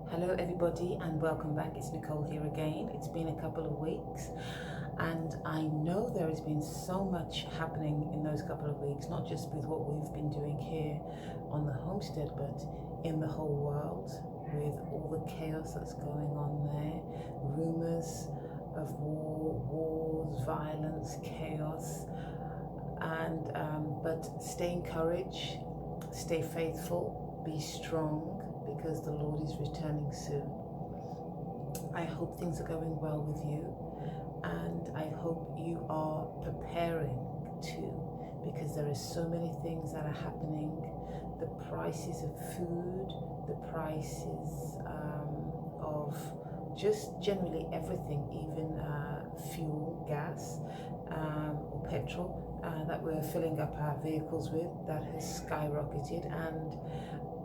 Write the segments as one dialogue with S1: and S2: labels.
S1: Hello, everybody, and welcome back. It's Nicole here again. It's been a couple of weeks, and I know there has been so much happening in those couple of weeks, not just with what we've been doing here on the homestead, but in the whole world with all the chaos that's going on there, rumors of wars, violence, chaos, and but stay encouraged, stay faithful, be strong because the Lord is returning soon. I hope things are going well with you, and I hope you are preparing too, because there are so many things that are happening. The prices of food, the prices of just generally everything, even fuel, gas, or petrol that we're filling up our vehicles with, that has skyrocketed, and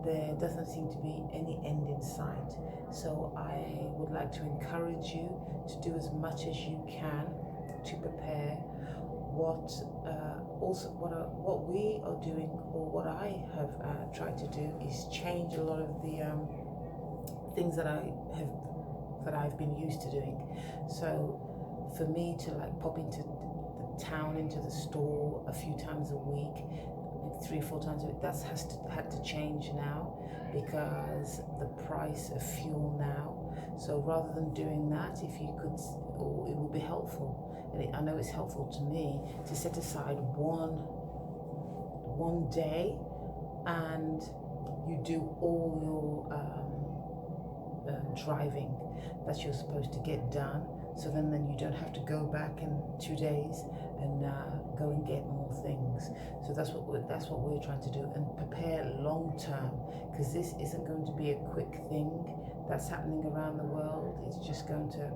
S1: there doesn't seem to be any end in sight. So I would like to encourage you to do as much as you can to prepare. What we are doing, or what I have tried to do, is change a lot of the things that I've been used to doing. So for me to like pop into the town, into the store a few times a week, 3 or 4 times a week, that's had to change now because the price of fuel now. So rather than doing that, if you could, or it would be helpful, and I know it's helpful to me, to set aside one day, and you do all your driving that you're supposed to get done. So then you don't have to go back in 2 days and go and get more things. So that's what we're trying to do, and prepare long term, because this isn't going to be a quick thing that's happening around the world. It's just going to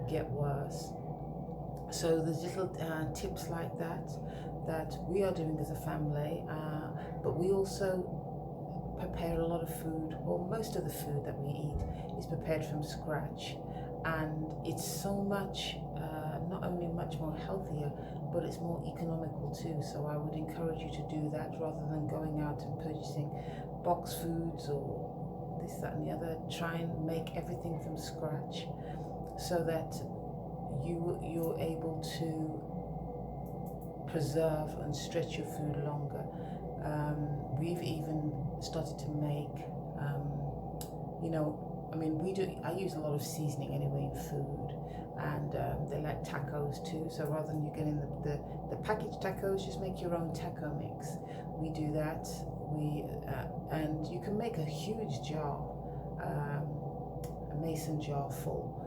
S1: get worse. So there's little tips like that we are doing as a family, but we also prepare a lot of food, or most of the food that we eat is prepared from scratch, and it's so much not only much more healthier, but it's more economical too. So I would encourage you to do that rather than going out and purchasing box foods or this, that, and the other. Try and make everything from scratch so that you're able to preserve and stretch your food longer. We've even started to make, I use a lot of seasoning anyway in food, and they like tacos too. So rather than you getting the packaged tacos, just make your own taco mix. We do that. And you can make a huge jar, a mason jar full,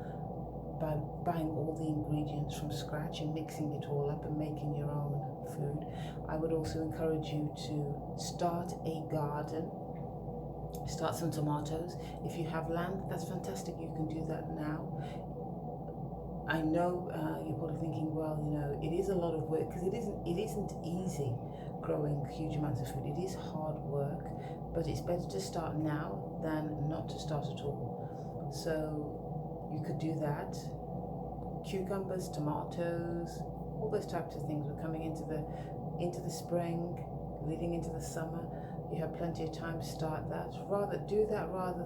S1: by buying all the ingredients from scratch and mixing it all up and making your own food. I would also encourage you to start a garden. Start some tomatoes. If you have land, that's fantastic. You can do that now. I know you're probably thinking, well, it is a lot of work, because it isn't easy growing huge amounts of food. It is hard work, but it's better to start now than not to start at all. So you could do that. Cucumbers, tomatoes, all those types of things. We're coming into the spring, leading into the summer. You have plenty of time to start that. Rather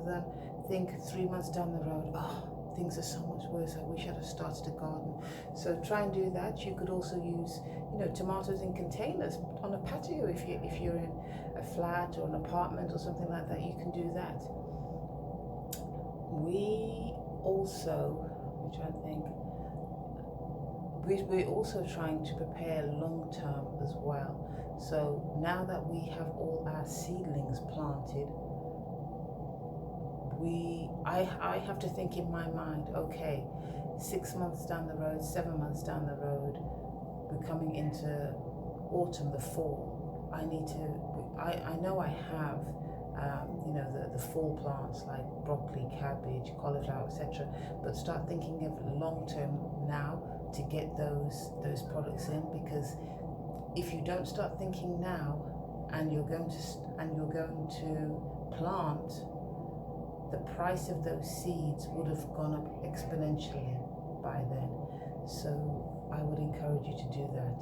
S1: than think 3 months down the road, oh, things are so much worse, I wish I'd have started a garden. So try and do that. You could also use, tomatoes in containers on a patio. If you're in a flat or an apartment or something like that, you can do that. We also, I'm trying to think, we're also trying to prepare long term as well. So now that we have all our seedlings planted, I have to think in my mind, okay, 6 months down the road, 7 months down the road, we're coming into autumn, the fall. I know I have the fall plants like broccoli, cabbage, cauliflower, etc. But start thinking of long term now to get those products in, because if you don't start thinking now, and you're going to plant, the price of those seeds would have gone up exponentially by then. So I would encourage you to do that.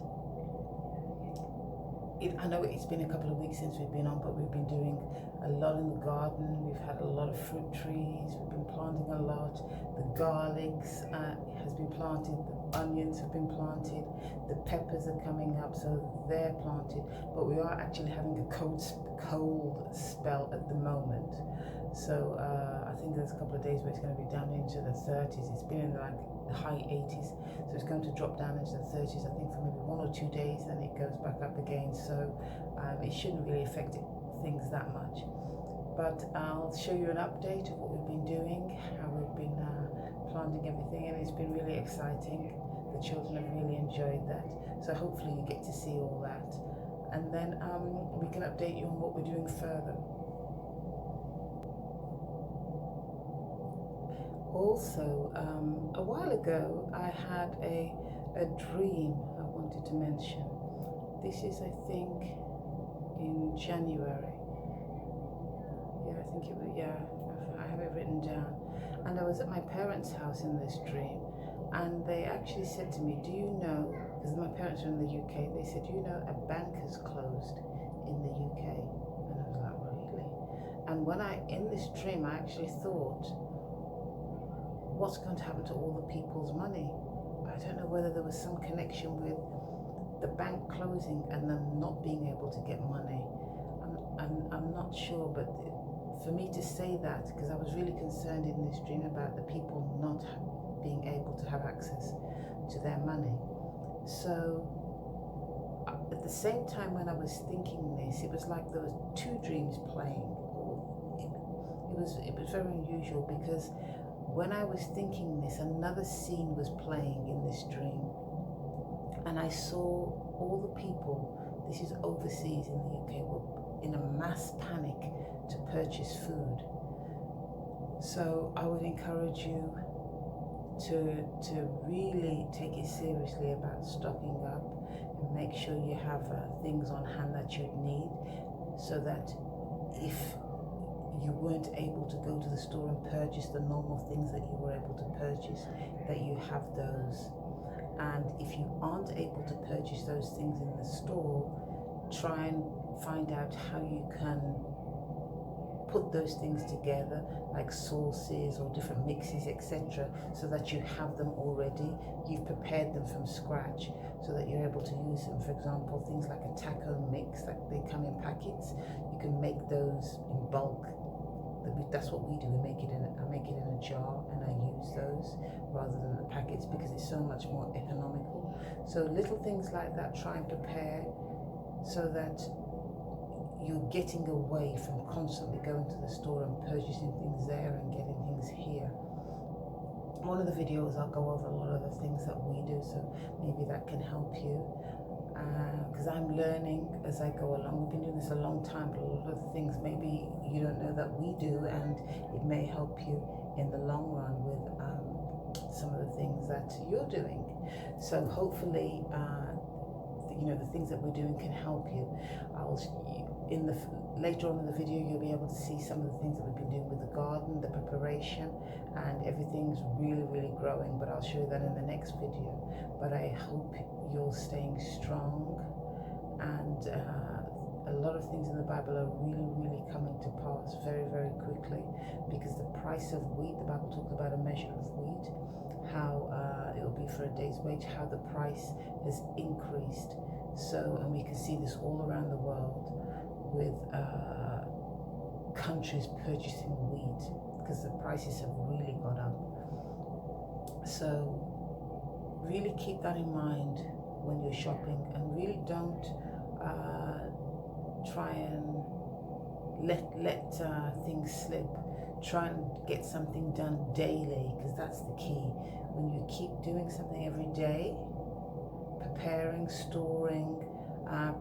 S1: I know it's been a couple of weeks since we've been on, but we've been doing a lot in the garden. We've had a lot of fruit trees. We've been planting a lot. The garlics has been planted. The onions have been planted. The peppers are coming up, so they're planted. But we are actually having a cold spell at the moment. So I think there's a couple of days where it's going to be down into the 30s. It's been in like the high 80s, so it's going to drop down into the 30s, I think, for maybe 1 or 2 days, then it goes back up again. So it shouldn't really affect things that much. But I'll show you an update of what we've been doing, how we've been planting everything, and it's been really exciting. The children have really enjoyed that. So hopefully you get to see all that. And then we can update you on what we're doing further. Also, a while ago, I had a dream I wanted to mention. This is, I think, in January. Yeah, I think it was, yeah, I have it written down. And I was at my parents' house in this dream, and they actually said to me, do you know, because my parents are in the UK, they said, do you know a bank has closed in the UK? And I was like, really? And when in this dream, I actually thought, what's going to happen to all the people's money? I don't know whether there was some connection with the bank closing and them not being able to get money. I'm not sure, but for me to say that, because I was really concerned in this dream about the people not being able to have access to their money. So at the same time when I was thinking this, it was like there was 2 dreams playing. It was very unusual, because when I was thinking this, another scene was playing in this dream, and I saw all the people, this is overseas in the UK, were in a mass panic to purchase food. So I would encourage you to really take it seriously about stocking up and make sure you have things on hand that you'd need, so that if you weren't able to go to the store and purchase the normal things that you were able to purchase, that you have those. And if you aren't able to purchase those things in the store, try and find out how you can put those things together, like sauces or different mixes, etc., so that you have them already. You've prepared them from scratch, so that you're able to use them. For example, things like a taco mix, like they come in packets. You can make those in bulk. That's what we do. I make it in a jar, and I use those rather than the packets, because it's so much more economical. So little things like that, try and prepare so that you're getting away from constantly going to the store and purchasing things there and getting things here. One of the videos I'll go over a lot of the things that we do, so maybe that can help you. Because I'm learning as I go along. We've been doing this a long time, but a lot of the things maybe you don't know that we do, and it may help you in the long run with some of the things that you're doing. So hopefully, the things that we're doing can help you. Later on in the video, you'll be able to see some of the things that we've been doing with the garden, the preparation, and everything's really, really growing. But I'll show you that in the next video. But I hope you're staying strong, and a lot of things in the Bible are really, really coming to pass very, very quickly, because the price of wheat, the Bible talks about a measure of wheat, how it'll be for a day's wage, how the price has increased. So, and we can see this all around the world with countries purchasing wheat, because the prices have really gone up. So really keep that in mind when you're shopping, and really don't try and let things slip. Try and get something done daily, because that's the key. When you keep doing something every day, preparing, storing,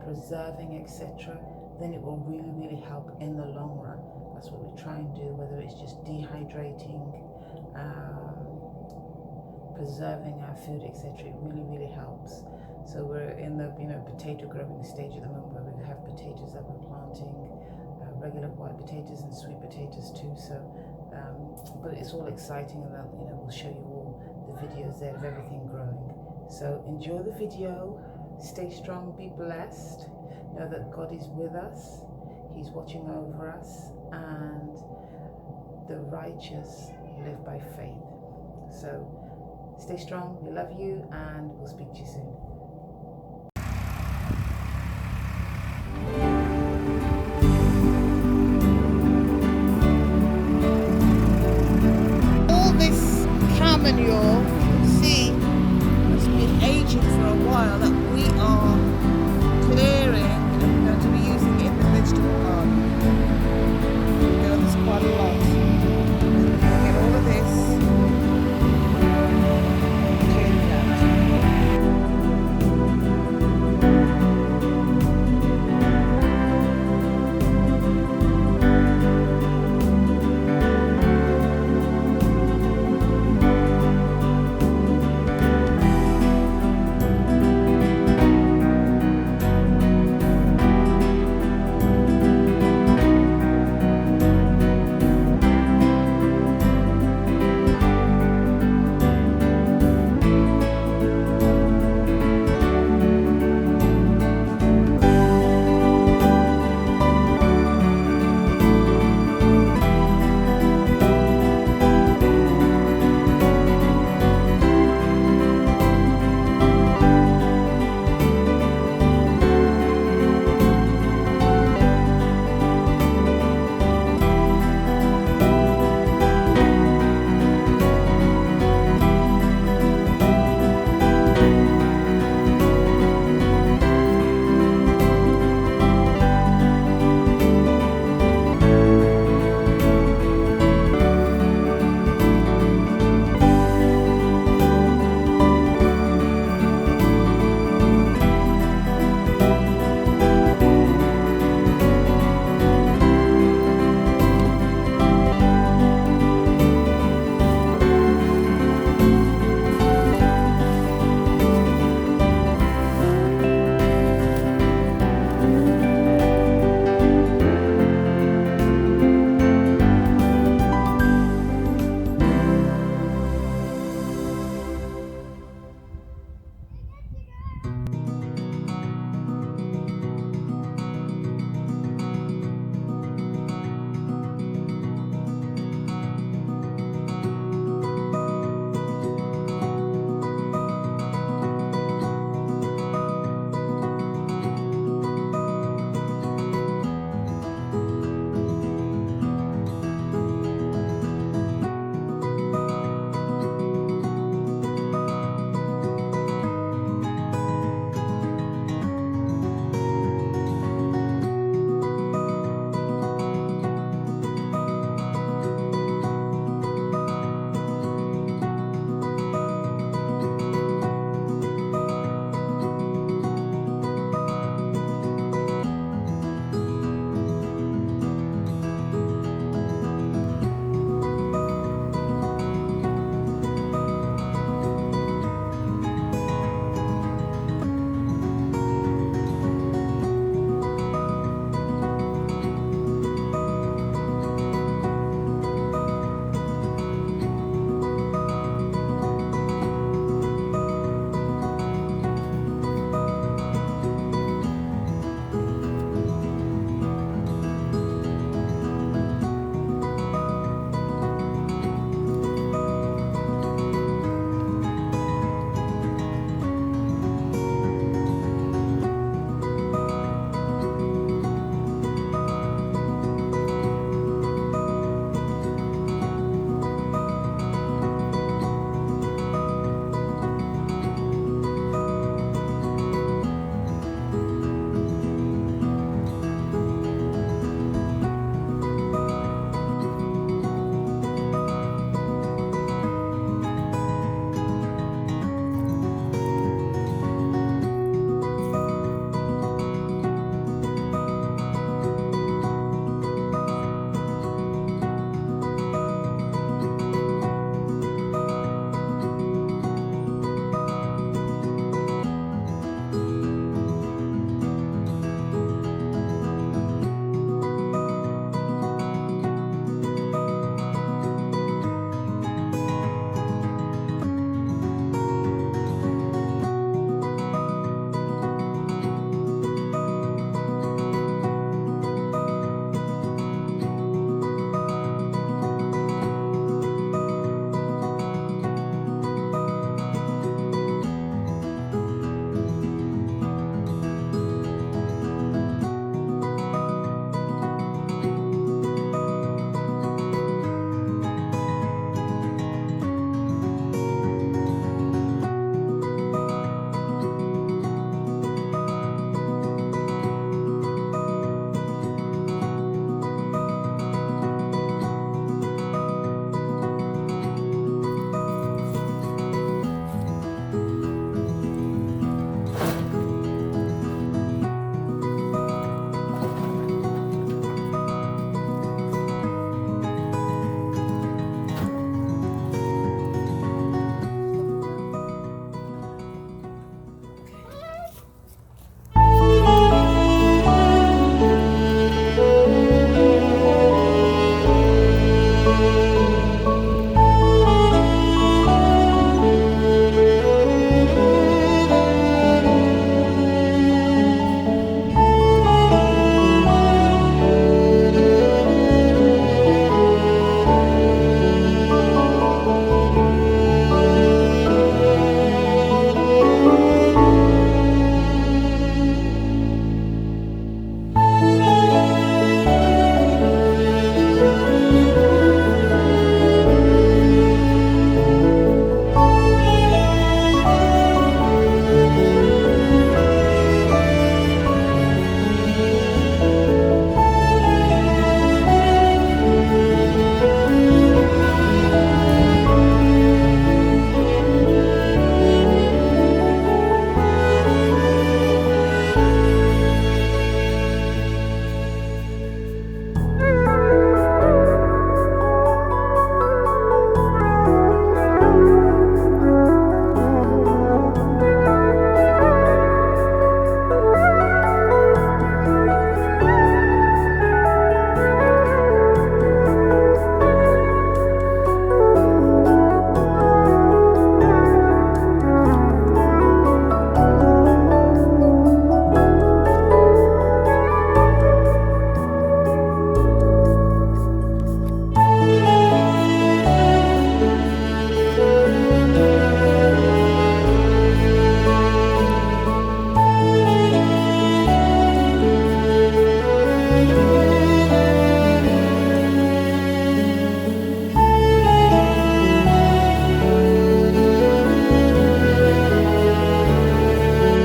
S1: preserving, etc., then it will really, really help in the long run. That's what we try and do, whether it's just dehydrating, preserving our food, etc. It really, really helps. So we're in the potato growing stage at the moment, where we have potatoes that we're planting, regular white potatoes and sweet potatoes too. So, but it's all exciting, and we'll show you all the videos there of everything growing. So enjoy the video, stay strong, be blessed, know that God is with us, He's watching over us, and the righteous live by faith. So stay strong, we love you, and we'll speak to you soon. All this camanure, you can see, has been aging for a while. That